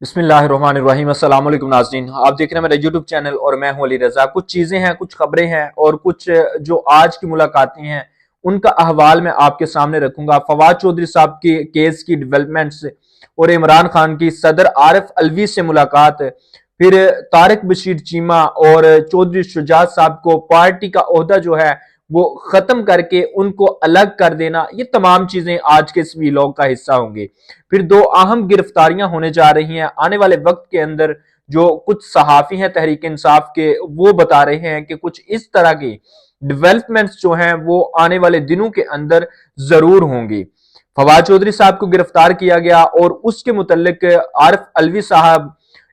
بسم اللہ الرحمن الرحیم۔ السلام علیکم ناظرین، آپ دیکھ رہے ہیں میرا یوٹیوب چینل اور میں ہوں علی رضا۔ کچھ چیزیں ہیں، کچھ خبریں ہیں اور کچھ جو آج کی ملاقاتیں ہیں ان کا احوال میں آپ کے سامنے رکھوں گا۔ فواد چودھری صاحب کی کیس کی ڈیولپمنٹس اور عمران خان کی صدر عارف الوی سے ملاقات، پھر طارق بشیر چیمہ اور چودھری شجاعت صاحب کو پارٹی کا عہدہ جو ہے وہ ختم کر کے ان کو الگ کر دینا، یہ تمام چیزیں آج کے اس ویلاگ کا حصہ ہوں گے۔ پھر دو اہم گرفتاریاں ہونے جا رہی ہیں آنے والے وقت کے اندر۔ جو کچھ صحافی ہیں تحریک انصاف کے، وہ بتا رہے ہیں کہ کچھ اس طرح کی ڈیولپمنٹس جو ہیں وہ آنے والے دنوں کے اندر ضرور ہوں گی۔ فواد چودھری صاحب کو گرفتار کیا گیا اور اس کے متعلق عارف الوی صاحب،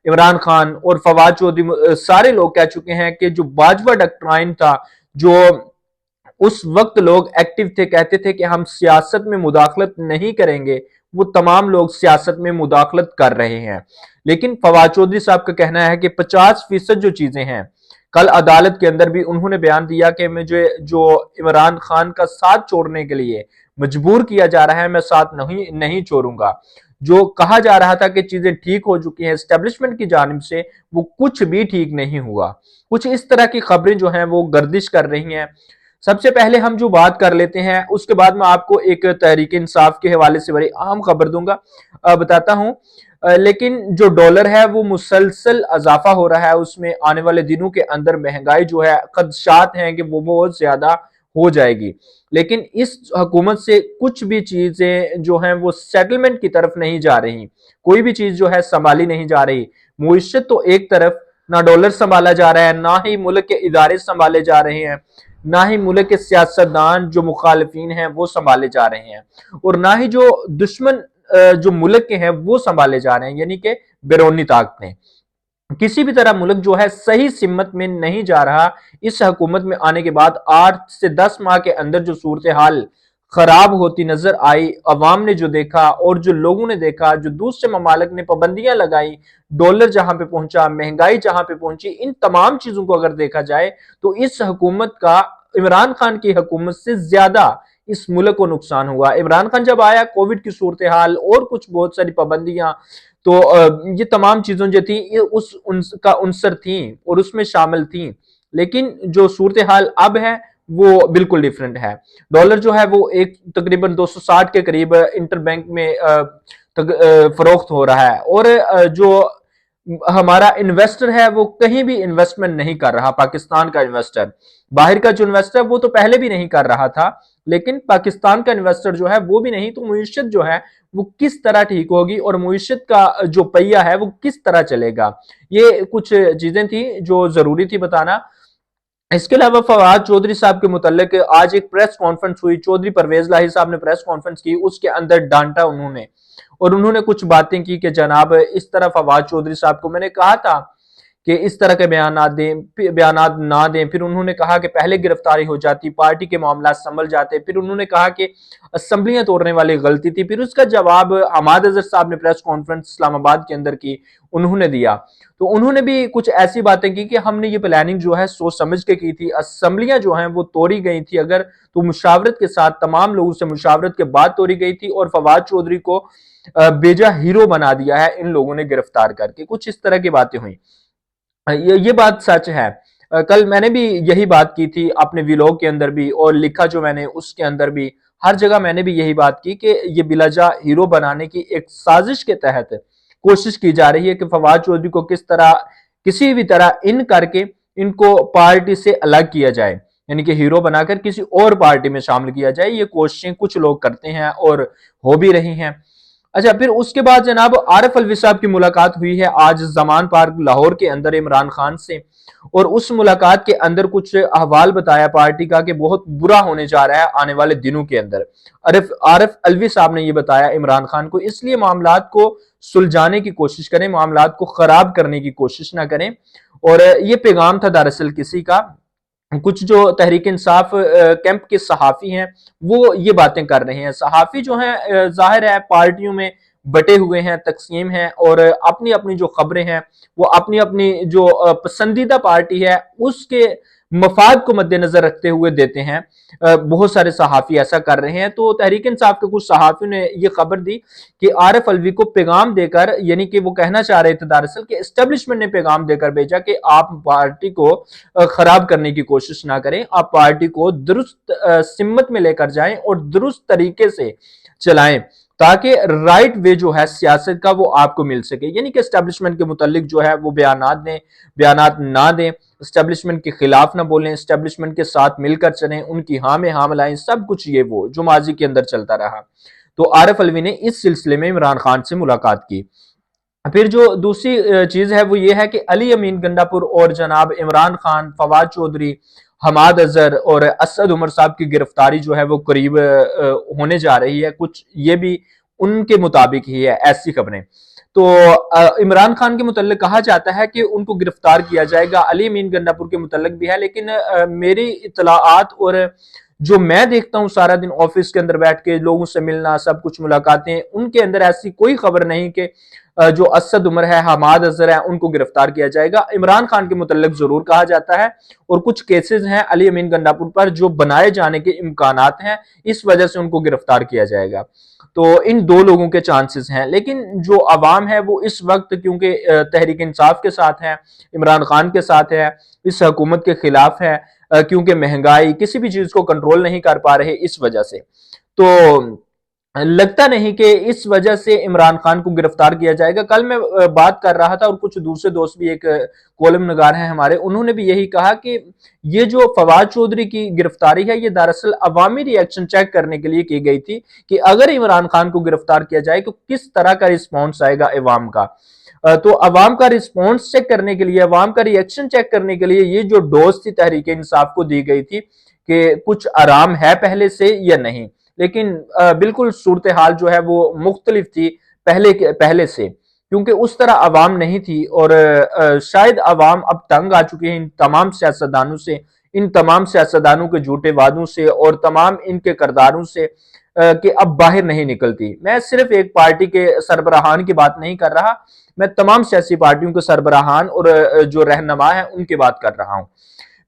عمران خان اور فواد چودھری سارے لوگ کہہ چکے ہیں کہ جو باجوہ ڈاکٹرائن تھا، جو اس وقت لوگ ایکٹیو تھے، کہتے تھے کہ ہم سیاست میں مداخلت نہیں کریں گے، وہ تمام لوگ سیاست میں مداخلت کر رہے ہیں۔ لیکن فواد چودھری صاحب کا کہنا ہے کہ 50% جو چیزیں ہیں، کل عدالت کے اندر بھی انہوں نے بیان دیا کہ مجھے جو عمران خان کا ساتھ چھوڑنے کے لیے مجبور کیا جا رہا ہے، میں ساتھ نہیں چھوڑوں گا۔ جو کہا جا رہا تھا کہ چیزیں ٹھیک ہو چکی ہیں اسٹیبلشمنٹ کی جانب سے، وہ کچھ بھی ٹھیک نہیں ہوا۔ کچھ اس طرح کی خبریں جو ہیں وہ گردش کر رہی ہیں۔ سب سے پہلے ہم جو بات کر لیتے ہیں، اس کے بعد میں آپ کو ایک تحریک انصاف کے حوالے سے بڑی اہم خبر دوں گا، بتاتا ہوں۔ لیکن جو ڈالر ہے وہ مسلسل اضافہ ہو رہا ہے، اس میں آنے والے دنوں کے اندر مہنگائی جو ہے، خدشات ہیں کہ وہ بہت زیادہ ہو جائے گی۔ لیکن اس حکومت سے کچھ بھی چیزیں جو ہیں وہ سیٹلمنٹ کی طرف نہیں جا رہی، کوئی بھی چیز جو ہے سنبھالی نہیں جا رہی۔ معیشت تو ایک طرف، نہ ڈالر سنبھالا جا رہا ہے، نہ ہی ملک کے ادارے سنبھالے جا رہے ہیں، نہ ہی ملک کے سیاستدان جو مخالفین ہیں وہ سنبھالے جا رہے ہیں، اور نہ ہی جو دشمن جو ملک کے ہیں وہ سنبھالے جا رہے ہیں، یعنی کہ بیرونی طاقتیں۔ کسی بھی طرح ملک جو ہے صحیح سمت میں نہیں جا رہا۔ اس حکومت میں آنے کے بعد 8 سے 10 ماہ کے اندر جو صورتحال خراب ہوتی نظر آئی، عوام نے جو دیکھا اور جو لوگوں نے دیکھا، جو دوسرے ممالک نے پابندیاں لگائی، ڈالر جہاں پہ پہنچا، مہنگائی جہاں پہ پہنچی، ان تمام چیزوں کو اگر دیکھا جائے تو اس حکومت کا عمران خان کی حکومت سے زیادہ اس ملک کو نقصان ہوا۔ عمران خان جب آیا، کووڈ کی صورتحال اور کچھ بہت ساری پابندیاں، تو یہ تمام چیزیں جو تھیں یہ ان کا عنصر تھیں اور اس میں شامل تھیں، لیکن جو صورتحال اب ہے وہ بالکل ڈیفرنٹ ہے۔ ڈالر جو ہے وہ تقریباً 260 کے قریب انٹر بینک میں فروخت ہو رہا ہے، اور جو ہمارا انویسٹر ہے وہ کہیں بھی انویسٹمنٹ نہیں کر رہا۔ پاکستان کا انویسٹر، باہر کا جو انویسٹر وہ تو پہلے بھی نہیں کر رہا تھا، لیکن پاکستان کا انویسٹر جو ہے وہ بھی نہیں۔ تو معیشت جو ہے وہ کس طرح ٹھیک ہوگی اور معیشت کا جو پہیہ ہے وہ کس طرح چلے گا، یہ کچھ چیزیں تھیں جو ضروری تھی بتانا۔ اس کے علاوہ فواد چودھری صاحب کے متعلق آج ایک پریس کانفرنس ہوئی، چودھری پرویز لاہی صاحب نے پریس کانفرنس کی، اس کے اندر ڈانٹا انہوں نے، اور انہوں نے کچھ باتیں کی کہ جناب اس طرح فواد چودھری صاحب کو میں نے کہا تھا کہ اس طرح کے بیانات نہ دیں۔ پھر انہوں نے کہا کہ پہلے گرفتاری ہو جاتی، پارٹی کے معاملات سنبھل جاتے۔ پھر انہوں نے کہا کہ اسمبلیاں توڑنے والی غلطی تھی۔ پھر اس کا جواب حماد اظہر صاحب نے پریس کانفرنس اسلام آباد کے اندر کی، انہوں نے دیا۔ تو انہوں نے بھی کچھ ایسی باتیں کی کہ ہم نے یہ پلاننگ جو ہے سوچ سمجھ کے کی تھی، اسمبلیاں جو ہیں وہ توڑی گئی تھی اگر تو مشاورت کے ساتھ، تمام لوگوں سے مشاورت کے بعد توڑی گئی تھی، اور فواد چودھری کو بیجا ہیرو بنا دیا ہے ان لوگوں نے گرفتار کر کے۔ کچھ اس طرح کی باتیں ہوئیں، یہ بات سچ ہے۔ کل میں نے بھی یہی بات کی تھی اپنے ویلاگ کے اندر بھی، اور لکھا جو میں نے اس کے اندر بھی، ہر جگہ میں نے بھی یہی بات کی کہ یہ بلاجا ہیرو بنانے کی ایک سازش کے تحت کوشش کی جا رہی ہے کہ فواد چودھری کو کس طرح کسی بھی طرح ان کر کے ان کو پارٹی سے الگ کیا جائے، یعنی کہ ہیرو بنا کر کسی اور پارٹی میں شامل کیا جائے۔ یہ کوششیں کچھ لوگ کرتے ہیں اور ہو بھی رہی ہیں۔ اچھا، پھر اس کے بعد جناب عارف الوی صاحب کی ملاقات ہوئی ہے آج زمان پارک لاہور کے اندر عمران خان سے، اور اس ملاقات کے اندر کچھ احوال بتایا پارٹی کا کہ بہت برا ہونے جا رہا ہے آنے والے دنوں کے اندر۔ عارف الوی صاحب نے یہ بتایا عمران خان کو، اس لیے معاملات کو سلجھانے کی کوشش کریں، معاملات کو خراب کرنے کی کوشش نہ کریں۔ اور یہ پیغام تھا دراصل کسی کا، کچھ جو تحریک انصاف کیمپ کے صحافی ہیں وہ یہ باتیں کر رہے ہیں۔ صحافی جو ہیں ظاہر ہے پارٹیوں میں بٹے ہوئے ہیں، تقسیم ہیں، اور اپنی اپنی جو خبریں ہیں وہ اپنی اپنی جو پسندیدہ پارٹی ہے اس کے مفاد کو مد نظر رکھتے ہوئے دیتے ہیں۔ بہت سارے صحافی ایسا کر رہے ہیں۔ تو تحریک انصاف کے کچھ صحافیوں نے یہ خبر دی کہ عارف علوی کو پیغام دے کر، یعنی کہ وہ کہنا چاہ رہے تھے دراصل کہ اسٹیبلشمنٹ نے پیغام دے کر بھیجا کہ آپ پارٹی کو خراب کرنے کی کوشش نہ کریں، آپ پارٹی کو درست سمت میں لے کر جائیں اور درست طریقے سے چلائیں، تاکہ رائٹ وے جو ہے سیاست کا وہ آپ کو مل سکے۔ یعنی کہ اسٹیبلشمنٹ کے متعلق جو ہے وہ بیانات نہ دیں، اسٹیبلشمنٹ کے خلاف نہ بولیں، اسٹیبلشمنٹ کے ساتھ مل کر چلیں، ان کی ہاں میں ہاں ملائیں، سب کچھ یہ وہ جو ماضی کے اندر چلتا رہا۔ تو عارف علوی نے اس سلسلے میں عمران خان سے ملاقات کی۔ پھر جو دوسری چیز ہے وہ یہ ہے کہ علی امین گنڈا پور اور جناب عمران خان، فواد چودھری، حماد اظہر اور اسد عمر صاحب کی گرفتاری جو ہے وہ قریب ہونے جا رہی ہے، کچھ یہ بھی ان کے مطابق ہی ہے ایسی خبریں۔ تو عمران خان کے متعلق کہا جاتا ہے کہ ان کو گرفتار کیا جائے گا، علی امین گنڈا پور کے متعلق بھی ہے، لیکن میری اطلاعات اور جو میں دیکھتا ہوں سارا دن آفس کے اندر بیٹھ کے لوگوں سے ملنا، سب کچھ ملاقاتیں، ان کے اندر ایسی کوئی خبر نہیں کہ جو اسد عمر ہے، حماد اظہر ہے، ان کو گرفتار کیا جائے گا۔ عمران خان کے متعلق ضرور کہا جاتا ہے، اور کچھ کیسز ہیں علی امین گنڈا پور پر جو بنائے جانے کے امکانات ہیں، اس وجہ سے ان کو گرفتار کیا جائے گا۔ تو ان دو لوگوں کے چانسز ہیں، لیکن جو عوام ہے وہ اس وقت کیونکہ تحریک انصاف کے ساتھ ہے، عمران خان کے ساتھ ہے، اس حکومت کے خلاف ہے، کیونکہ مہنگائی کسی بھی چیز کو کنٹرول نہیں کر پا رہے اس وجہ سے، تو لگتا نہیں کہ اس وجہ سے عمران خان کو گرفتار کیا جائے گا۔ کل میں بات کر رہا تھا اور کچھ دوسرے دوست بھی، ایک کالم نگار ہیں ہمارے، انہوں نے بھی یہی کہا کہ یہ جو فواد چودھری کی گرفتاری ہے یہ دراصل عوامی ری ایکشن چیک کرنے کے لیے کی گئی تھی کہ اگر عمران خان کو گرفتار کیا جائے تو کس طرح کا رسپانس آئے گا عوام کا۔ تو عوام کا رسپانس چیک کرنے کے لیے، عوام کا ری ایکشن چیک کرنے کے لیے یہ جو ڈوز تھی تحریک انصاف کو دی گئی تھی کہ کچھ آرام ہے پہلے سے یا نہیں، لیکن بالکل صورتحال جو ہے وہ مختلف تھی پہلے سے، کیونکہ اس طرح عوام نہیں تھی، اور شاید عوام اب تنگ آ چکے ہیں ان تمام سیاستدانوں سے، ان تمام سیاستدانوں کے جھوٹے وعدوں سے اور تمام ان کے کرداروں سے، کہ اب باہر نہیں نکلتی۔ میں صرف ایک پارٹی کے سربراہان کی بات نہیں کر رہا، میں تمام سیاسی پارٹیوں کے سربراہان اور جو رہنما ہیں ان کی بات کر رہا ہوں۔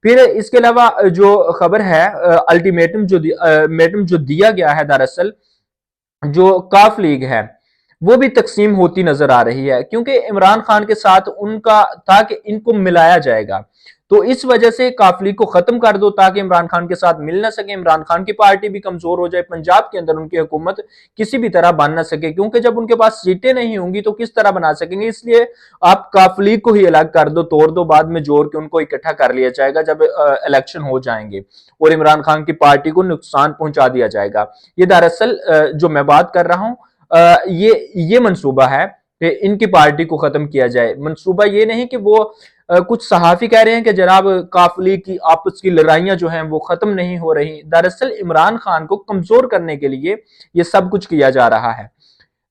پھر اس کے علاوہ جو خبر ہے، الٹیمیٹم جو دیا گیا ہے دراصل، جو کاف لیگ ہے وہ بھی تقسیم ہوتی نظر آ رہی ہے، کیونکہ عمران خان کے ساتھ ان کا تھا کہ ان کو ملایا جائے گا، تو اس وجہ سے کاف لیگ کو ختم کر دو تاکہ عمران خان کے ساتھ مل نہ سکے، عمران خان کی پارٹی بھی کمزور ہو جائے، پنجاب کے اندر ان کی حکومت کسی بھی طرح بن نہ سکے، کیونکہ جب ان کے پاس سیٹیں نہیں ہوں گی تو کس طرح بنا سکیں گے، اس لیے آپ کاف لیگ کو ہی الگ کر دو، توڑ دو، بعد میں جوڑ کے ان کو اکٹھا کر لیا جائے گا جب الیکشن ہو جائیں گے، اور عمران خان کی پارٹی کو نقصان پہنچا دیا جائے گا۔ یہ دراصل جو میں بات کر رہا ہوں یہ منصوبہ ہے کہ ان کی پارٹی کو ختم کیا جائے۔ منصوبہ یہ نہیں کہ وہ کچھ صحافی کہہ رہے ہیں کہ جناب کاف لیگ کی آپس کی لڑائیاں جو ہیں وہ ختم نہیں ہو رہی، دراصل عمران خان کو کمزور کرنے کے لیے یہ سب کچھ کیا جا رہا ہے۔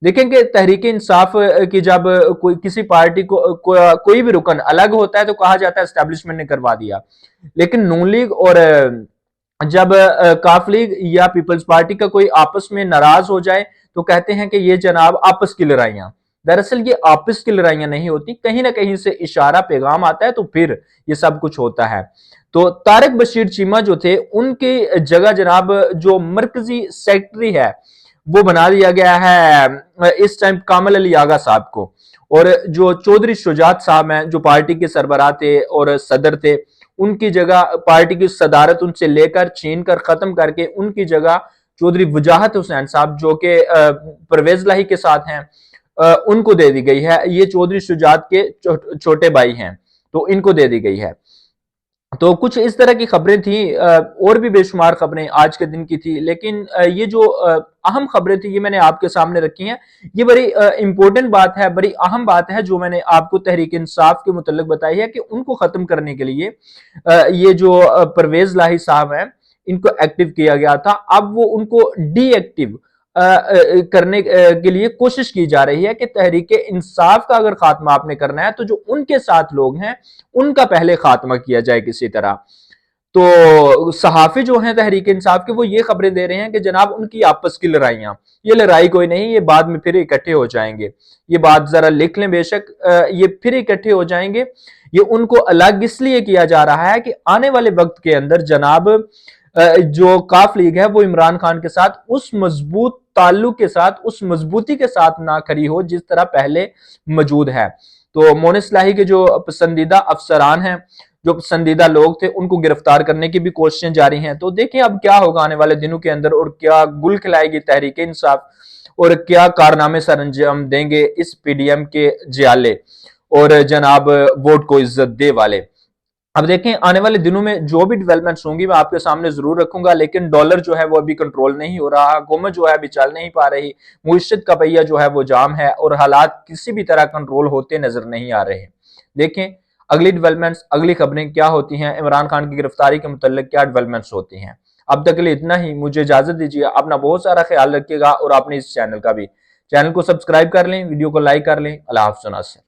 دیکھیں کہ تحریک انصاف کی جب کسی پارٹی کو کوئی بھی رکن الگ ہوتا ہے تو کہا جاتا ہے اسٹیبلشمنٹ نے کروا دیا، لیکن نون لیگ اور جب کاف لیگ یا پیپلز پارٹی کا کوئی آپس میں ناراض ہو جائے تو کہتے ہیں کہ یہ جناب آپس کی لڑائیاں، دراصل یہ آپس کی لڑائیاں نہیں ہوتی، کہیں نہ کہیں سے اشارہ پیغام آتا ہے تو پھر یہ سب کچھ ہوتا ہے۔ تو طارق بشیر چیمہ جو تھے ان کی جگہ جناب جو مرکزی سیکٹری ہے وہ بنا دیا گیا ہے اس ٹائم کامل علی آغا صاحب کو، اور جو چودھری شجاعت صاحب ہیں جو پارٹی کے سربراہ تھے اور صدر تھے، ان کی جگہ پارٹی کی صدارت ان سے لے کر چھین کر ختم کر کے ان کی جگہ چودھری وجاہت حسین صاحب جو کہ پرویز لاہی کے ساتھ ہیں ان کو دے دی گئی ہے، یہ چودھری شجاعت کے چھوٹے بھائی ہیں تو ان کو دے دی گئی ہے۔ تو کچھ اس طرح کی خبریں تھیں، اور بھی بے شمار خبریں آج کے دن کی تھی، لیکن یہ جو اہم خبریں تھیں یہ میں نے آپ کے سامنے رکھی ہیں۔ یہ بڑی امپورٹنٹ بات ہے، بڑی اہم بات ہے جو میں نے آپ کو تحریک انصاف کے متعلق بتائی ہے کہ ان کو ختم کرنے کے لیے یہ جو پرویز لاہی صاحب ہیں ان کو ایکٹیو کیا گیا تھا، اب وہ ان کو ڈی ایکٹیو کرنے کے لیے کوشش کی جا رہی ہے کہ تحریک انصاف کا اگر خاتمہ آپ نے کرنا ہے تو جو ان کے ساتھ لوگ ہیں ان کا پہلے خاتمہ کیا جائے کسی طرح۔ تو صحافی جو ہیں تحریک انصاف کے وہ یہ خبریں دے رہے ہیں کہ جناب ان کی آپس کی لڑائیاں، یہ لڑائی کوئی نہیں، یہ بعد میں پھر اکٹھے ہو جائیں گے، یہ بات ذرا لکھ لیں بے شک، یہ پھر اکٹھے ہو جائیں گے۔ یہ ان کو الگ اس لیے کیا جا رہا ہے کہ آنے والے وقت کے اندر جناب جو کاف لیگ ہے وہ عمران خان کے ساتھ اس مضبوط تعلق کے ساتھ، اس مضبوطی کے ساتھ نہ کھڑی ہو جس طرح پہلے موجود ہے۔ تو مونس اصلاحی کے جو پسندیدہ افسران ہیں، جو پسندیدہ لوگ تھے، ان کو گرفتار کرنے کی بھی کوششیں جاری ہیں۔ تو دیکھیں اب کیا ہوگا آنے والے دنوں کے اندر، اور کیا گل کھلائے گی تحریک انصاف، اور کیا کارنامے سر انجام دیں گے اس پی ڈی ایم کے جیالے اور جناب ووٹ کو عزت دے والے۔ اب دیکھیں آنے والے دنوں میں جو بھی ڈیولپمنٹس ہوں گی میں آپ کے سامنے ضرور رکھوں گا، لیکن ڈالر جو ہے وہ ابھی کنٹرول نہیں ہو رہا، حکومت جو ہے ابھی چل نہیں پا رہی، معیشت کا پہیہ جو ہے وہ جام ہے، اور حالات کسی بھی طرح کنٹرول ہوتے نظر نہیں آ رہے۔ دیکھیں اگلی ڈیولپمنٹس، اگلی خبریں کیا ہوتی ہیں، عمران خان کی گرفتاری کے متعلق کیا ڈیولپمنٹس ہوتی ہیں۔ اب تک کے لیے اتنا ہی، مجھے اجازت دیجیے، اپنا بہت سارا خیال رکھیے گا، اور آپ نے اس چینل کا بھی، چینل کو سبسکرائب کر لیں، ویڈیو کو لائک کر لیں۔ اللہ حافظ ناصر۔